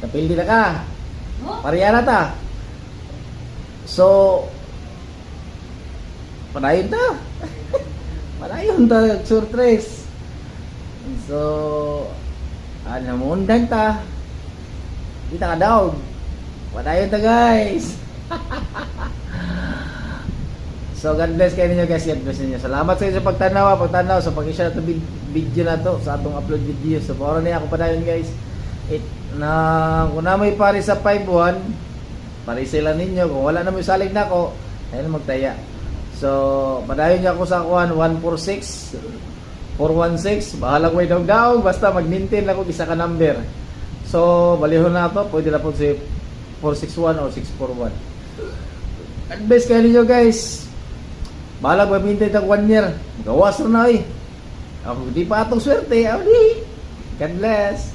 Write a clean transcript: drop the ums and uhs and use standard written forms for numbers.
Napildi na ka. Oh? Pariya na ta. So, padayon ta. Padayon ta, surprise. So, namundan ta. Kita ka daw. Padayon ta guys. So, God bless kayo ninyo guys. God bless ninyo. Salamat sa inyo sa pagtanaw sa pag-share na video na to sa atong upload video. So, para niya ako padayon guys. Kung na may pari sa 5-1, pari sila ninyo. Kung wala na may salig na ako, ayun magtaya. So, padayon niya ako sa 146 416. Bahala ko yung daw. Basta mag-maintain lang ko isa ka number. So, balihon na ito. Pwede na po si 461 o 641. Advice kayo ninyo guys. Bahala ko mag-maintain ng 1 year. Magawas na na eh. Ako di pa atong swerte. God bless.